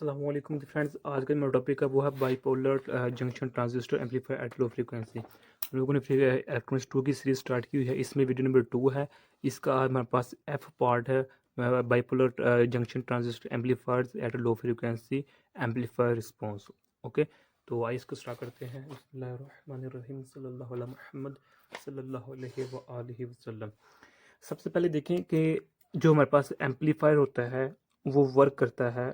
अस्सलाम वालेकुम फ्रेंड्स। आज का मेरा टॉपिक है वो है bipolar junction transistor amplifier eight low frequency. हम लोगों ने फिर इलेक्ट्रॉनिक्स 2 की सीरीज स्टार्ट की हुई है। इसमें वीडियो नंबर 2 है। इसका हमारे पास एफ पार्ट है, bipolar junction transistor amplifiers eight low frequency amplifier response. Okay, तो आइए इसको स्टार्ट करते हैं। बिस्मिल्लाहिर्रहमानिर्रहीम, सल्लल्लाहु अला मुहम्मद सल्लल्लाहु अलैहि व आलिहि वसल्लम। सबसे पहले देखें कि जो हमारे पास एम्पलीफायर होता है वो वर्क करता है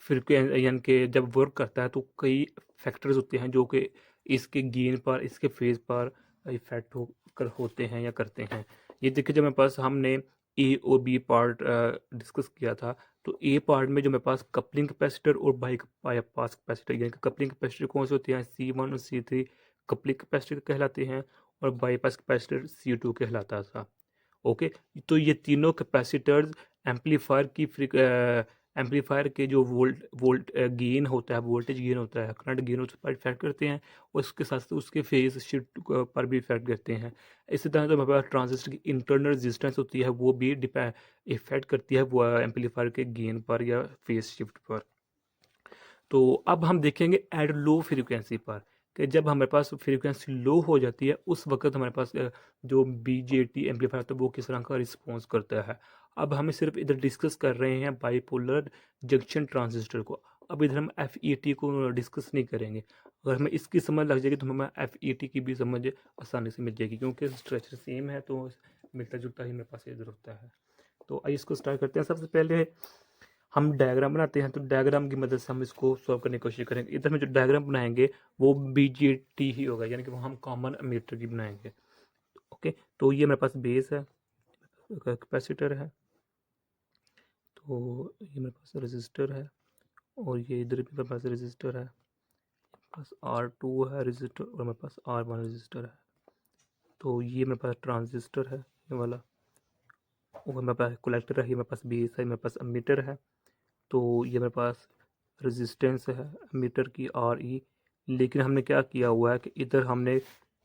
फ्रिक्वेंसी, यानी कि जब वर्क करता है तो कई फैक्टर्स होते हैं जो कि इसके गेन पर, इसके फेज पर इफेक्ट होकर होते हैं या करते हैं। ये देखिए, जब मेरे पास हमने ए और बी पार्ट डिस्कस किया था, तो ए पार्ट में जो मेरे पास कपलिंग कैपेसिटर और बाईपास कैपेसिटर, यानी कि कपलिंग कैपेसिटर कौन से होते हैं, C1 और C3 कपलिंग कैपेसिटर कहलाते हैं, और बाईपास कैपेसिटर C2 कहलाता था। ओके, तो ये तीनों कैपेसिटर्स एम्पलीफायर की एम्पलीफायर के जो वोल्ट गेन होता है, वोल्टेज गेन होता है, करंट गेन उस पर इफेक्ट करते हैं, और उसके साथ साथ उसके फेज शिफ्ट पर भी इफेक्ट करते हैं। इसी तरह से हमारे पास ट्रांजिस्टर की इंटरनल रेजिस्टेंस होती है, वो भी इफेक्ट करती है वो एम्पलीफायर के गेन पर या फेज शिफ्ट पर। तो अब हम देखेंगे एट लो फ्रीक्वेंसी पर, कि जब हमारे पास फ्रीक्वेंसी लो हो जाती है उस वक्त हमारे पास जो बीजेटी एम्पलीफायर होता है वो किस तरह का रिस्पॉन्स करता है। अब हमें सिर्फ इधर डिस्कस कर रहे हैं बाइपोलर जंक्शन ट्रांजिस्टर को। अब इधर हम एफ को डिस्कस नहीं करेंगे। अगर हमें इसकी समझ लग जाएगी तो हमें एफ की भी समझ आसानी से मिल जाएगी, क्योंकि स्ट्रक्चर सेम है, तो मिलता जुलता ही मेरे पास इधर होता है। तो आइए इसको स्टार्ट करते हैं। सबसे पहले हम डायग्राम बनाते हैं, तो डायग्राम की मदद से हम इसको सॉल्व करने की कोशिश करेंगे। इधर में जो डायग्राम बनाएंगे वो बीजेटी ही होगा, यानी कि वो हम कॉमन मीटर की बनाएंगे। ओके, तो ये मेरे पास बेस है, कैपेसिटर है, तो ये मेरे पास रजिस्टर है, और ये इधर भी मेरे पास रजिस्टर है, पास R2 है रजिस्टर, और मेरे पास R1 रजिस्टर है। तो ये मेरे पास ट्रांजिस्टर है ये वाला, और मेरे पास कलेक्टर है, ये मेरे पास बेस है, मेरे पास मीटर है। तो ये मेरे पास रेजिस्टेंस है मीटर की RE। लेकिन हमने क्या किया हुआ है कि इधर हमने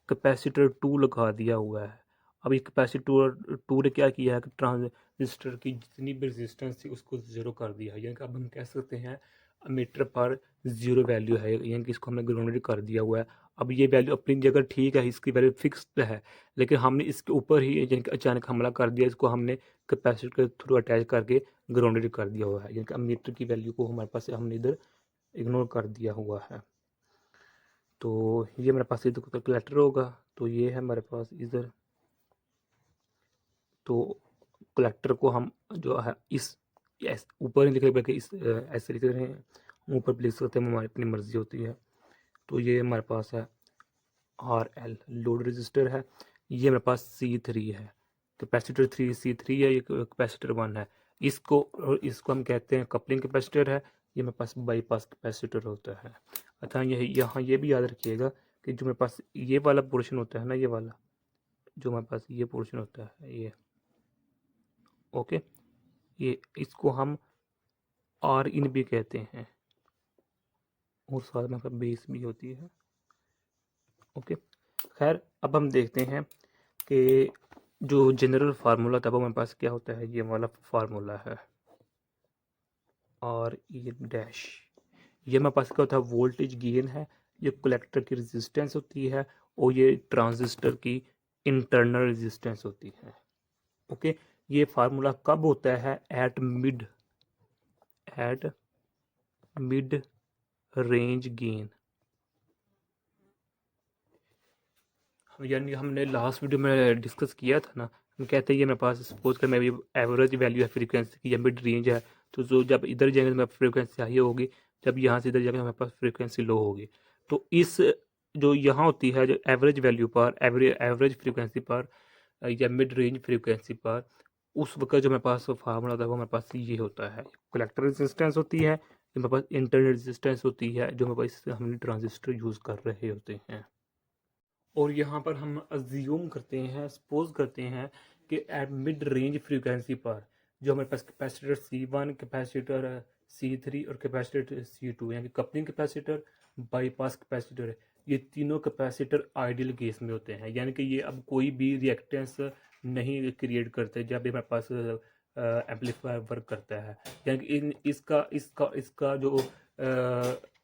कैपेसिटर 2 लगा दिया हुआ है। अब ये कैपेसिटर 2 ने क्या किया है कि ट्रांजिस्टर की जितनी भी रेजिस्टेंस थी उसको ज़ीरो कर दिया है, यानी कि अब हम कह सकते हैं मीटर पर ज़ीरो वैल्यू है, यानी कि इसको हमने ग्राउंडेड कर दिया हुआ है। अब ये वैल्यू अपनी जगह ठीक है, इसकी वैल्यू फिक्स्ड है, लेकिन हमने इसके ऊपर ही यानी कि अचानक हमला कर दिया, इसको हमने कैपेसिटर के थ्रू अटैच करके ग्राउंडेड कर दिया हुआ है, यानी कि मीटर की वैल्यू को हमारे पास हमने इधर इग्नोर कर दिया हुआ है। तो ये मेरे पास इधर कैलकुलेटर होगा, तो ये है हमारे पास इधर। तो कलेक्टर को हम जो है इस ऊपर नहीं लिख रहे बल्कि इस ऐसे लिख रहे हैं, ऊपर भी लिख सकते हैं, हमारी अपनी मर्जी होती है। तो ये हमारे पास है RL लोड रजिस्टर है, ये मेरे पास C3 है, कैपेसिटर 3 C3 है, ये कैपेसिटर 1 है। इसको हम कहते हैं कपलिंग कैपेसिटर है, ये मेरे पास बाईपास कैपेसिटर होता है। अच्छा, ये यहाँ ये भी याद रखिएगा कि जो मेरे पास ये वाला पोर्शन होता है ना, ये वाला जो हमारे पास ये पोर्शन होता है ये, ओके, ये इसको हम R इन भी कहते हैं, और साथ में बेस भी होती है। ओके, खैर अब हम देखते हैं कि जो जनरल फार्मूला था वो हमारे पास क्या होता है। ये वाला फार्मूला है और ये डैश, ये हमारे पास क्या होता है, वोल्टेज गेन है, ये कलेक्टर की रेजिस्टेंस होती है, और ये ट्रांजिस्टर की इंटरनल रेजिस्टेंस होती है। ओके, ये फार्मूला कब होता है, एट मिड रेंज गेन। यानी हमने लास्ट वीडियो में डिस्कस किया था ना, हम कहते हैं ये मेरे पास सपोज कर मेरी एवरेज वैल्यू है फ्रीक्वेंसी की या मिड रेंज है, तो जो जब इधर जाएंगे तो मेरी फ्रीक्वेंसी हाई होगी, जब यहाँ से इधर जाएंगे हमारे पास फ्रीक्वेंसी लो होगी। तो इस जो यहाँ होती है जो एवरेज वैल्यू पर, एवरेज फ्रीक्वेंसी पर या मिड रेंज फ्रीक्वेंसी पर, उस वक्त जो मेरे पास फार्मूला होता है वो मेरे पास ये होता है, कलेक्टर रेजिस्टेंस होती है, जो मेरे पास इंटरनल रेजिस्टेंस होती है, जो मेरे पास हमने ट्रांजिस्टर यूज़ कर रहे होते हैं। और यहाँ पर हम अज्यूम करते हैं, सपोज करते हैं कि एट मिड रेंज फ्रीक्वेंसी पर जो हमारे पास कैपेसिटर C1, कैपेसिटर C3 और कैपेसिटर C2, यानी कि कपलिंग कैपेसिटर, बाईपास कैपेसिटर है, ये तीनों कैपेसिटर आइडियल केस में होते हैं, यानी कि ये अब कोई भी रिएक्टेंस नहीं क्रिएट करते जब हमारे पास एम्पलीफायर वर्क करता है। यानी कि इन इसका इसका इसका जो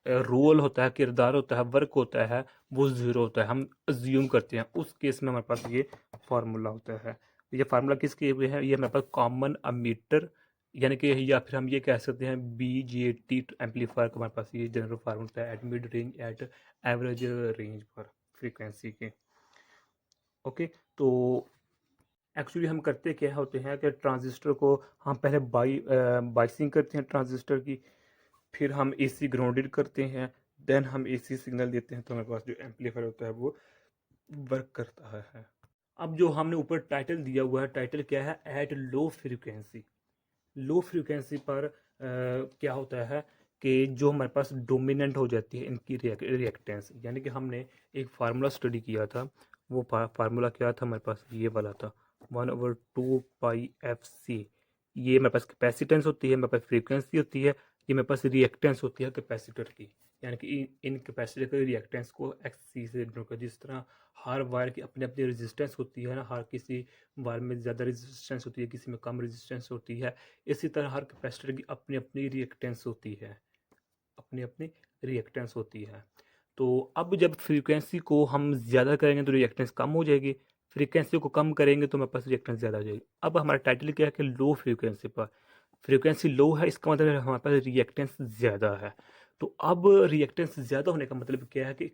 रोल होता है, किरदार होता है, वर्क होता है, वो ज़ीरो होता है। हम अज्यूम करते हैं, उस केस में हमारे पास ये फार्मूला होता है। ये फार्मूला किसके लिए है? ये हमारे पास कॉमन अमीटर, यानी कि या फिर हम ये कह सकते हैं BJT एम्पलीफायर का हमारे पास ये जनरल फार्मूला होता है, at mid range at average range पर फ्रीक्वेंसी के। ओके, तो एक्चुअली हम करते क्या होते हैं कि ट्रांजिस्टर को हम पहले बाइसिंग करते हैं ट्रांजिस्टर की, फिर हम AC ग्राउंडेड करते हैं, देन हम AC सिग्नल देते हैं, तो हमारे पास जो एम्पलीफायर होता है वो वर्क करता है। अब जो हमने ऊपर टाइटल दिया हुआ है, टाइटल क्या है? Eight low frequency. Low frequency पर क्या होता है कि जो हमारे पास डोमिनेंट हो जाती है इनकी रिएक्टेंस, यानी कि हमने एक फार्मूला स्टडी किया था। वो फार्मूला क्या था? हमारे पास ये वाला था, 1/2πfc। ये मेरे पास कैपेसिटेंस होती है, मेरे पास फ्रीक्वेंसी होती है, ये मेरे पास रिएक्टेंस होती है कैपेसिटर की। यानी कि इन कैपेसिटर के रिएक्टेंस को XC से डिनोट कर, जिस तरह हर वायर की अपनी अपनी रेजिस्टेंस होती है ना, हर किसी वायर में ज़्यादा रेजिस्टेंस होती है, किसी में कम रेजिस्टेंस होती है, इसी तरह हर कैपेसिटर की अपनी अपनी रिएक्टेंस होती है, अपनी अपनी रिएक्टेंस होती है। तो अब जब फ्रीक्वेंसी को हम ज़्यादा करेंगे तो रिएक्टेंस कम हो जाएगी, फ्रीक्वेंसी को कम करेंगे तो हमारे पास रिएक्टेंस ज़्यादा हो जाएगी। अब हमारा टाइटल क्या है कि लो फ्रीक्वेंसी पर, फ्रीक्वेंसी लो है, इसका मतलब है हमारे पास रिएक्टेंस ज़्यादा है। तो अब रिएक्टेंस ज़्यादा होने का मतलब क्या है कि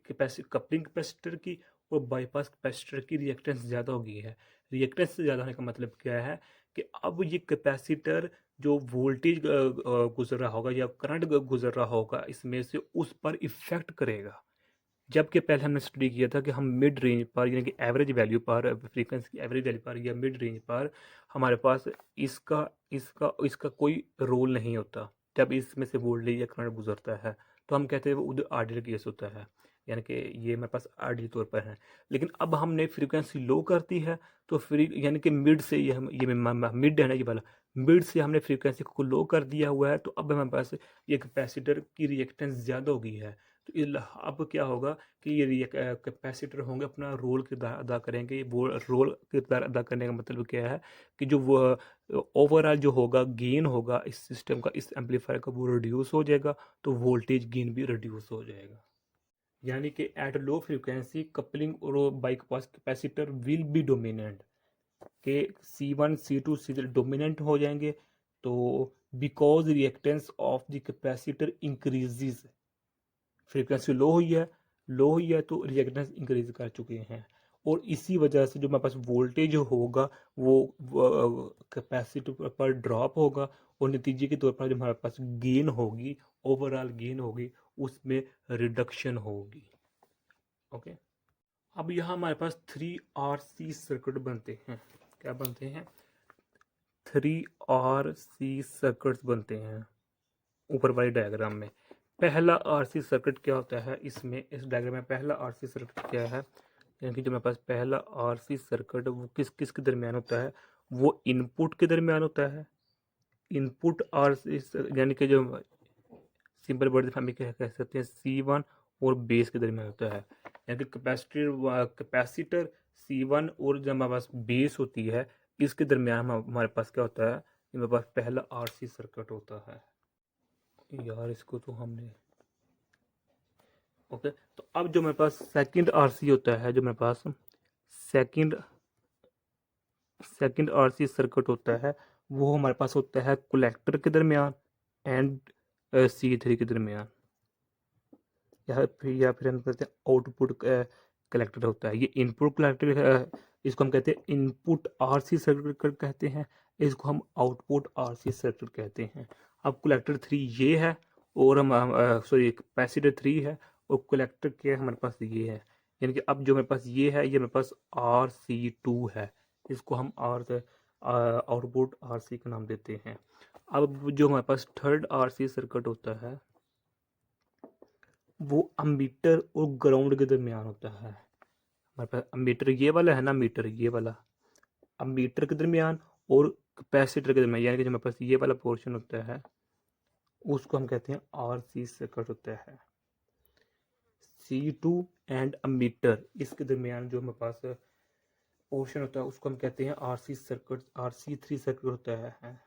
कपलिंग कैपेसिटर की और बाईपास कैपेसिटर की रिएक्टेंस ज़्यादा हो गई है। रिएक्टेंस ज़्यादा होने का मतलब क्या है कि अब ये कैपेसिटर जो वोल्टेज गुजर रहा होगा या करंट गुजर रहा होगा इसमें से, उस पर इफ़ेक्ट करेगा। जबकि पहले हमने स्टडी किया था कि हम मिड रेंज पर, यानी कि एवरेज वैल्यू पर, फ्रीक्वेंसी की एवरेज वैल्यू पर या मिड रेंज पर हमारे पास इसका इसका इसका कोई रोल नहीं होता। जब इसमें से वोल्टेज या करंट गुजरता है तो हम कहते हैं वो उधर आइडियल केस होता है, यानी कि ये हमारे पास आइडियल तौर पर है। लेकिन अब हमने फ्रीक्वेंसी लो कर दी है, तो फ्री यानी कि मिड से ये मिड है ना, ये वाला मिड से हमने फ्रीक्वेंसी को लो कर दिया हुआ है, तो अब हमारे पास ये कैपेसिटर की रिएक्टेंस ज़्यादा हो गई है। तो अब क्या होगा कि ये कैपेसिटर होंगे अपना रोल किरदार अदा करेंगे। वो रोल किरदार अदा करने का मतलब क्या है कि जो वो ओवरऑल जो होगा गेन होगा इस सिस्टम का, इस एम्पलीफायर का, वो रिड्यूस हो जाएगा, तो वोल्टेज गेन भी रिड्यूस हो जाएगा। यानी कि एट लो फ्रीक्वेंसी कपलिंग और bypass capacitor will be dominant, के C1 C2 C3 डोमिनेंट हो जाएंगे। तो because reactance of the capacitor increases, frequency low हुई है तो रिएक्टेंस इंक्रीज कर चुके हैं, और इसी वजह से जो हमारे पास वोल्टेज होगा वो कैपेसिटर पर ड्रॉप होगा, और नतीजे के तौर पर जो हमारे पास गेन होगी, ओवरऑल गेन होगी, उसमें रिडक्शन होगी। ओके, अब यहाँ हमारे पास 3RC सर्किट बनते हैं। क्या बनते हैं? 3RC सर्किट्स बनते हैं ऊपर वाले डायग्राम में। पहला RC सर्किट क्या होता है? इसमें इस डायग्राम में पहला RC सर्किट क्या है? यानी कि जो मेरे पास पहला RC सर्किट वो किस किस के दरमियान होता है? वो इनपुट के दरमियान होता है। इनपुट RC यानी कि जो सिंपल वर्ड में हम कह सकते हैं C1 और बेस के दरमियान होता है। यानी कि कैपेसिटर C1 और जब हमारे पास बेस होती है, इसके दरमियान हमारे पास क्या होता है? हमारे पास पहला RC सर्किट होता है। यार इसको तो हमने ओके, तो अब जो मेरे पास सेकंड RC होता है, जो मेरे पास सेकंड सेकंड RC सर्किट होता है, वो हमारे पास होता है कलेक्टर के दरमियान एंड C3 के दरमियान, या फिर हम कहते हैं आउटपुट कलेक्टर होता है। ये इनपुट कलेक्टर है, इसको हम कहते हैं इनपुट RC सर्किट कहते हैं, इसको हम आउटपुट RC सर्किट कहते हैं। अब कलेक्टर 3 ये है, और हम सॉरी कैपेसिटर 3 है, और कलेक्टर क्या है हमारे पास? ये है। यानी कि अब जो मेरे पास ये है, ये मेरे पास RC2 है, इसको हम आउटपुट RC का नाम देते हैं। अब जो हमारे पास थर्ड RC सर्किट होता है वो अमीटर और ग्राउंड के दरमियान होता है। हमारे पास अमीटर ये वाला है ना, मीटर ये वाला, अमीटर के दरमियान और कैपेसिटर के दरमियान, यानी कि जो हमारे पास ये वाला पोर्शन होता है उसको हम कहते हैं RC सर्किट होता है। C2 एंड अमीटर, इसके दरमियान जो हमारे पास पोर्शन होता है उसको हम कहते हैं आरसी सर्किट, RC3 सर्किट होता है।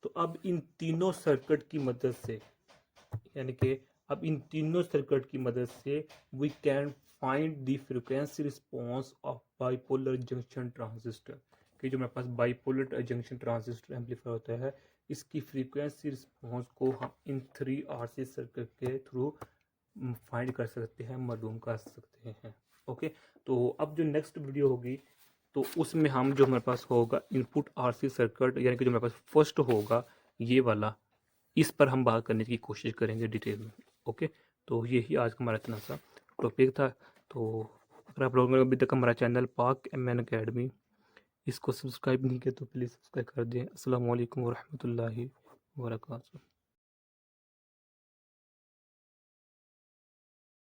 तो अब इन तीनों सर्किट की मदद से, यानी कि अब इन तीनों सर्किट की मदद से we can find the frequency response of bipolar junction transistor, कि जो हमारे पास बाइपोलर जंक्शन ट्रांजिस्टर एम्पलीफायर होता है इसकी फ्रीक्वेंसी रिस्पांस को हम इन 3 RC सर्किट के थ्रू फाइंड कर सकते हैं, मालूम कर सकते हैं। ओके, तो अब जो नेक्स्ट वीडियो होगी तो उसमें हम जो हमारे पास होगा इनपुट RC सर्किट, यानी कि जो हमारे पास फर्स्ट होगा ये वाला, इस पर हम बात करने की कोशिश करेंगे डिटेल में। ओके, तो यही आज का हमारा इतना सा टॉपिक था। तो अगर आप लोगों ने अभी तक हमारा चैनल पाक MN अकेडमी इसको सब्सक्राइब नहीं किया तो प्लीज़ सब्सक्राइब कर दें। अस्सलाम वालेकुम वरहमतुल्लाहि वबरकातुहू।